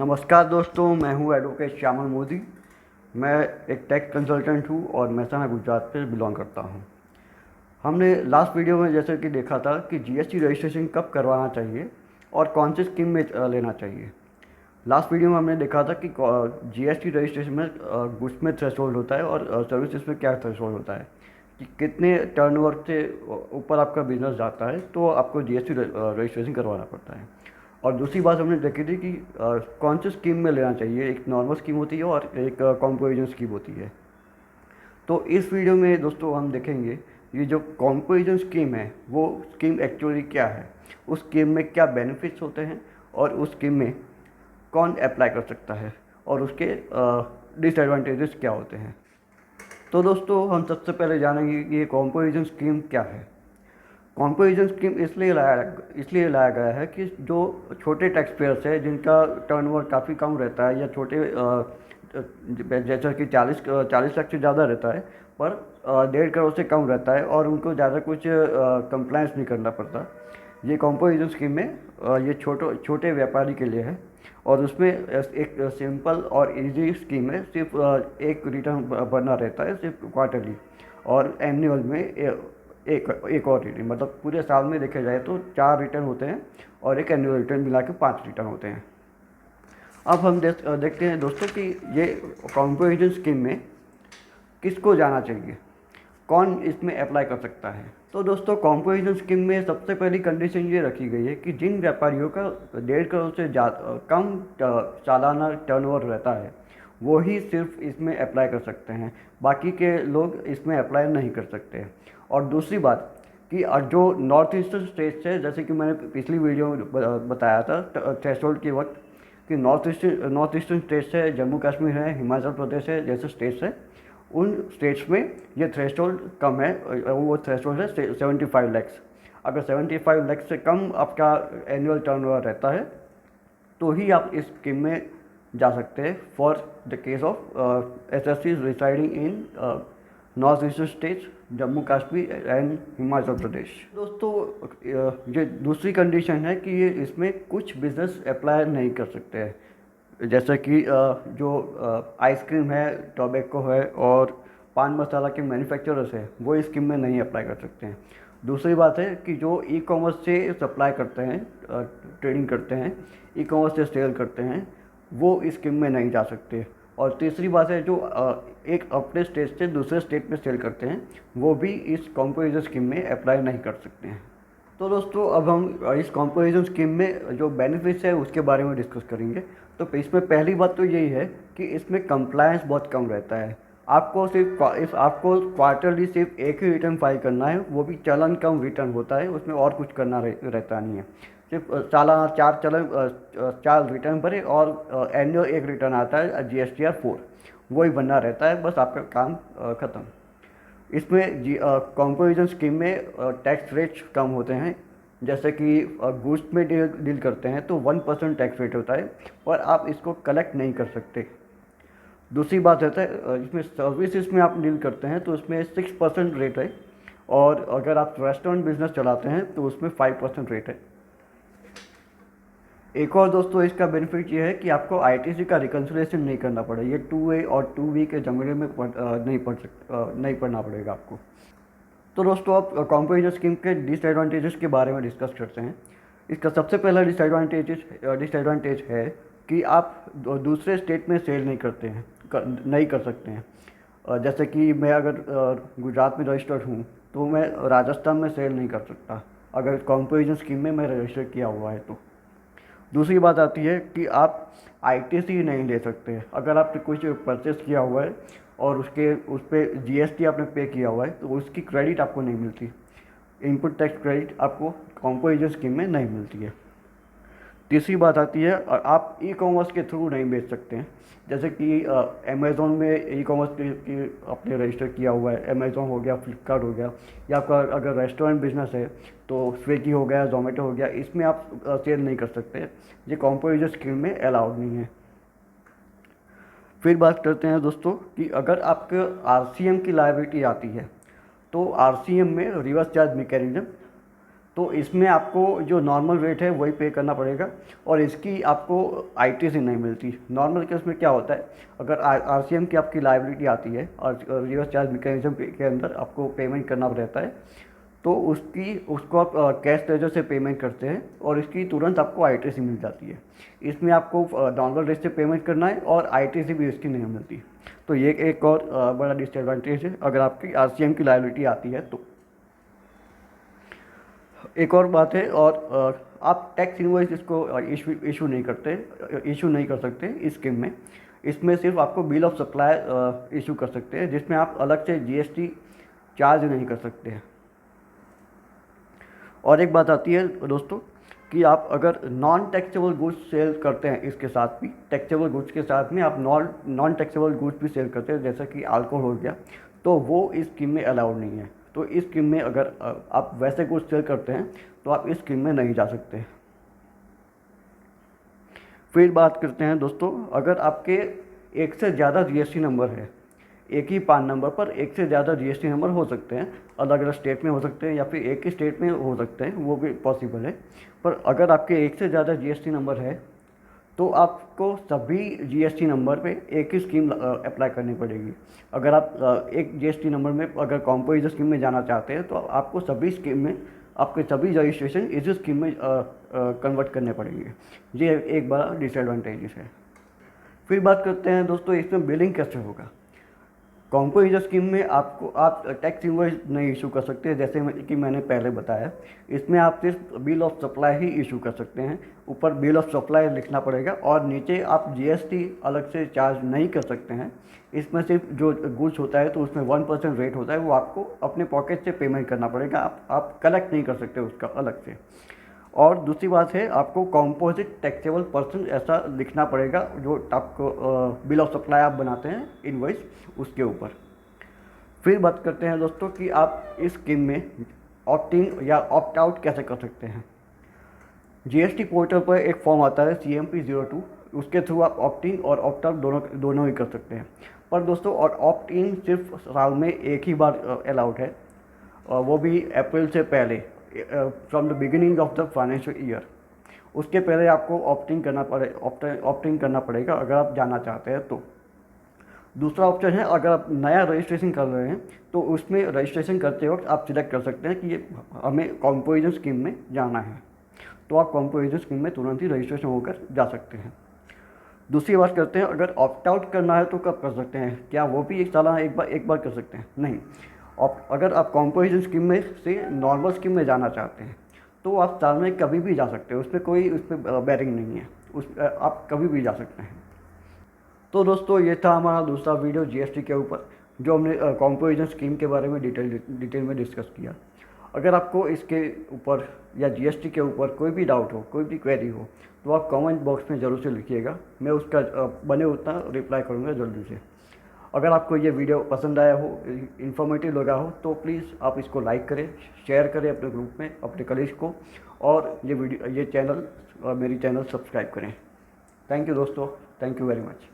नमस्कार दोस्तों, मैं हूं एडवोकेट श्यामल मोदी। मैं एक टैक्स कंसल्टेंट हूं और महसाना गुजरात से बिलोंग करता हूं। हमने लास्ट वीडियो में जैसे कि देखा था कि जीएसटी रजिस्ट्रेशन कब करवाना चाहिए और कौन सी स्कीम में लेना चाहिए। लास्ट वीडियो में हमने देखा था कि जीएसटी रजिस्ट्रेशन में गुड्स में थ्रेशोल्ड होता है और सर्विसेज में क्या थ्रेशोल्ड होता है, कि कितने टर्नओवर से ऊपर आपका बिजनेस जाता है तो आपको जीएसटी रजिस्ट्रेशन करवाना पड़ता है। और दूसरी बात हमने देखी थी कि कौन सी स्कीम में लेना चाहिए। एक नॉर्मल स्कीम होती है और एक कंपोजिशन स्कीम होती है। तो इस वीडियो में दोस्तों हम देखेंगे ये जो कंपोजिशन स्कीम है वो स्कीम एक्चुअली क्या है, उस स्कीम में क्या बेनिफिट्स होते हैं और उस स्कीम में कौन अप्लाई कर सकता है और उसके डिसएडवांटेजेस क्या होते हैं। तो दोस्तों हम सबसे पहले जानेंगे कि ये कंपोजिशन स्कीम क्या है। कंपोजिशन स्कीम इसलिए लाया गया है कि जो छोटे टैक्स पेयर्स है जिनका टर्नओवर काफ़ी कम रहता है या छोटे जैसा कि 40 लाख से ज़्यादा रहता है पर 1.5 करोड़ से कम रहता है और उनको ज़्यादा कुछ कंप्लायंस नहीं करना पड़ता। ये कंपोजिशन स्कीम में ये छोटे व्यापारी के लिए है और उसमें एक सिंपल और इजी स्कीम है। सिर्फ एक रिटर्न भरना रहता है, सिर्फ क्वार्टरली, और एनुअल में एक और रिटर्न, मतलब पूरे साल में देखा जाए तो 4 रिटर्न होते हैं और एक एनुअल रिटर्न मिला के 5 रिटर्न होते हैं। अब हम देखते हैं दोस्तों कि ये कंपोजिशन स्कीम में किसको जाना चाहिए, कौन इसमें अप्लाई कर सकता है। तो दोस्तों कंपोजिशन स्कीम में सबसे पहली कंडीशन ये रखी गई है कि जिन व्यापारियों का 1.5 करोड़ से कम सालाना टर्नओवर रहता है वो ही सिर्फ इसमें अप्लाई कर सकते हैं, बाकी के लोग इसमें अप्लाई नहीं कर सकते। और दूसरी बात कि जो नॉर्थ ईस्टर्न स्टेट्स है, जैसे कि मैंने पिछली वीडियो में बताया था थ्रेशोल्ड के वक्त, कि नॉर्थ ईस्टर्न स्टेट्स है, जम्मू कश्मीर है, हिमाचल प्रदेश है, जैसे स्टेट्स है, उन स्टेट्स में ये थ्रेशोल्ड कम है। वो थ्रेशोल्ड है 75 लैक्स। अगर 75 लैक्स से कम आपका एनुअल टर्नओवर रहता है तो ही आप इस स्कीम में जा सकते हैं for the case of SSC residing in north eastern states, Jammu Kashmir and Himachal Pradesh. दोस्तों ये दूसरी कंडीशन है कि ये इसमें कुछ बिजनेस अप्लाई नहीं कर सकते हैं, जैसे कि जो आइसक्रीम है, टोबैको है और पान मसाला के मैन्युफैक्चरर्स हैं वो इस स्कीम में नहीं अप्लाई कर सकते हैं। दूसरी बात है कि जो ई कॉमर्स से सप्लाई करते हैं, ट्रेडिंग करते हैं, ई कॉमर्स से सेल करते हैं, वो इस स्कीम में नहीं जा सकते। और तीसरी बात है जो एक अपने स्टेट से दूसरे स्टेट में सेल करते हैं वो भी इस कंपोजिशन स्कीम में अप्लाई नहीं कर सकते हैं। तो दोस्तों अब हम इस कंपोजिशन स्कीम में जो बेनिफिट्स है उसके बारे में डिस्कस करेंगे। तो इसमें पहली बात तो यही है कि इसमें कंप्लायंस बहुत कम रहता है। आपको क्वार्टरली सिर्फ एक ही रिटर्न फाइल करना है, वो भी चलन कम रिटर्न होता है, उसमें और कुछ करना रहता नहीं है। सिर्फ सालाना 4 रिटर्न भरे और एनुअल एक रिटर्न आता है GSTR 4, वही बनना रहता है, बस आपका काम ख़त्म। इसमें कंपोजिशन स्कीम में टैक्स रेट्स कम होते हैं, जैसे कि गुड्स में डील करते हैं तो 1% टैक्स रेट होता है और आप इसको कलेक्ट नहीं कर सकते। दूसरी बात रहता है इसमें सर्विसेज में आप डील करते हैं तो उसमें 6% रेट है, और अगर आप रेस्टोरेंट बिजनेस चलाते हैं तो उसमें 5% रेट है। एक और दोस्तों इसका बेनिफिट ये है कि आपको आईटीसी का रिकन्सिलेशन नहीं करना पड़े। ये 2A और 2B के झगड़े में नहीं पढ़ना पड़ेगा आपको। तो दोस्तों अब कंपोजिशन स्कीम के डिसएडवांटेजेस के बारे में डिस्कस करते हैं। इसका सबसे पहला डिसएडवांटेज है कि आप दूसरे स्टेट में सेल नहीं कर सकते हैं। जैसे कि मैं अगर गुजरात में रजिस्टर्ड हूँ तो मैं राजस्थान में सेल नहीं कर सकता अगर कंपोजिशन स्कीम में मैं रजिस्टर किया हुआ है तो। दूसरी बात आती है कि आप आईटीसी नहीं ले सकते। अगर आपने कुछ परचेस किया हुआ है और उस पर जीएसटी आपने पे किया हुआ है तो उसकी क्रेडिट आपको नहीं मिलती। इनपुट टैक्स क्रेडिट आपको कंपोजिशन स्कीम में नहीं मिलती है। तीसरी बात आती है आप ई कॉमर्स के थ्रू नहीं बेच सकते हैं। जैसे कि अमेज़ोन में ई कॉमर्स की आपने रजिस्टर किया हुआ है, अमेज़ोन हो गया, फ्लिपकार्ट हो गया, या आपका अगर रेस्टोरेंट बिजनेस है तो स्विगी हो गया, जोमेटो हो गया, इसमें आप सेल नहीं कर सकते। ये कंपोजिशन स्कीम में अलाउड नहीं है। फिर बात करते हैं दोस्तों कि अगर आपके आरसीएम की लायबिलिटी आती है तो आरसीएम में रिवर्स चार्ज मैकेनिज्म तो इसमें आपको जो नॉर्मल रेट है वही पे करना पड़ेगा और इसकी आपको आईटीसी नहीं मिलती। नॉर्मल केस में क्या होता है, अगर आरसीएम की आपकी लायबिलिटी आती है और रिवर्स चार्ज मैकेनिज्म के अंदर आपको पेमेंट करना रहता है, तो उसको आप कैश लेजर से पेमेंट करते हैं और इसकी तुरंत आपको आईटीसी मिल जाती है। इसमें आपको नॉर्मल रेट से पेमेंट करना है और आईटीसी भी इसकी नहीं मिलती। तो ये एक और बड़ा डिसएडवांटेज है अगर आपकी आरसीएम की लायबिलिटी आती है तो। एक और बात है, और आप टैक्स इनवॉइस इसको इशू नहीं कर सकते इस स्कीम में। इसमें सिर्फ आपको बिल ऑफ सप्लाई इशू कर सकते हैं, जिसमें आप अलग से जीएसटी चार्ज नहीं कर सकते हैं। और एक बात आती है दोस्तों कि आप अगर नॉन टैक्सेबल गुड्स सेल करते हैं, इसके साथ भी टैक्सेबल गुड्स के साथ में आप नॉन टैक्सेबल गुड्स भी सेल करते हैं, जैसा कि अल्कोहल हो गया, तो वो इस स्कीम में अलाउड नहीं है। तो इस स्कीम में अगर आप वैसे गुड्स सेल करते हैं तो आप इस स्कीम में नहीं जा सकते। फिर बात करते हैं दोस्तों, अगर आपके एक से ज़्यादा जीएसटी नंबर है, एक ही पान नंबर पर एक से ज़्यादा जीएसटी नंबर हो सकते हैं, अलग अलग स्टेट में हो सकते हैं या फिर एक ही स्टेट में हो सकते हैं, वो भी पॉसिबल है। पर अगर आपके एक से ज़्यादा जीएसटी नंबर है तो आपको सभी जीएसटी नंबर पे एक ही स्कीम अप्लाई करनी पड़ेगी। अगर आप एक जीएसटी नंबर में अगर कॉम्पोजिट स्कीम में जाना चाहते हैं तो आपको सभी स्कीम में आपके सभी रजिस्ट्रेशन इसी स्कीम में कन्वर्ट करने पड़ेंगे। ये एक बड़ा डिसएडवांटेज है। फिर बात करते हैं दोस्तों, इसमें बिलिंग कैसे होगा। कॉम्पोजिट स्कीम में आप टैक्स इनवॉइस नहीं इशू कर सकते, जैसे कि मैंने पहले बताया। इसमें आप सिर्फ bill of supply he issue कर सकते हैं। ऊपर बिल ऑफ सप्लाई लिखना पड़ेगा और नीचे आप जीएसटी अलग से चार्ज नहीं कर सकते हैं। इसमें सिर्फ जो गुड्स होता है तो उसमें 1% रेट होता है, वो आपको अपने पॉकेट से पेमेंट करना पड़ेगा। आप कलेक्ट नहीं कर सकते उसका अलग से। और दूसरी बात है, आपको कॉम्पोजिट टैक्सेबल पर्सन ऐसा लिखना पड़ेगा जो आपको बिल ऑफ सप्लाई आप बनाते हैं इनवॉइस उसके ऊपर। फिर बात करते हैं दोस्तों कि आप इस स्कीम में ऑप्ट इन या ऑप्ट आउट कैसे कर सकते हैं। जीएसटी पोर्टल पर एक फॉर्म आता है CMP-02, उसके थ्रू आप ऑप्ट इन और ऑप्ट आउट दोनों ही कर सकते हैं। पर दोस्तों, और ऑप्ट इन सिर्फ साल में एक ही बार अलाउड है, वो भी अप्रैल से पहले, from the beginning of the financial year. उसके पहले आपको ऑप्ट इन करना पड़ेगा अगर आप जाना चाहते हैं तो। दूसरा ऑप्शन है, अगर आप नया रजिस्ट्रेशन कर रहे हैं तो उसमें रजिस्ट्रेशन करते वक्त आप सिलेक्ट कर सकते हैं कि ये हमें कॉम्पोजिट स्कीम में जाना है, तो आप कॉम्पोजिट स्कीम में तुरंत ही रजिस्ट्रेशन होकर जा सकते हैं। दूसरी बात करते हैं, अगर ऑप्ट आउट करना है तो कब कर सकते हैं। क्या वो भी एक सालाना एक बार कर सकते हैं? नहीं। अगर आप कॉम्पोजिट स्कीम में से नॉर्मल स्कीम में जाना चाहते हैं तो आप साल में कभी भी जा सकते हैं, उसमें बैरिंग नहीं है, आप कभी भी जा सकते हैं। तो दोस्तों, ये था हमारा दूसरा वीडियो जीएसटी के ऊपर, जो हमने कॉम्पोजिट स्कीम के बारे में डिटेल में डिस्कस किया। अगर आपको इसके ऊपर या जीएसटी के ऊपर कोई भी डाउट हो, कोई भी क्वेरी हो, तो आप कमेंट बॉक्स में ज़रूर से लिखिएगा। मैं उसका बने उतना रिप्लाई करूँगा जल्दी से। अगर आपको ये वीडियो पसंद आया हो, इन्फॉर्मेटिव लगा हो, तो प्लीज़ आप इसको लाइक करें, शेयर करें अपने ग्रुप में, अपने कलीग्स को, और ये चैनल मेरी चैनल सब्सक्राइब करें। थैंक यू दोस्तों, थैंक यू वेरी मच।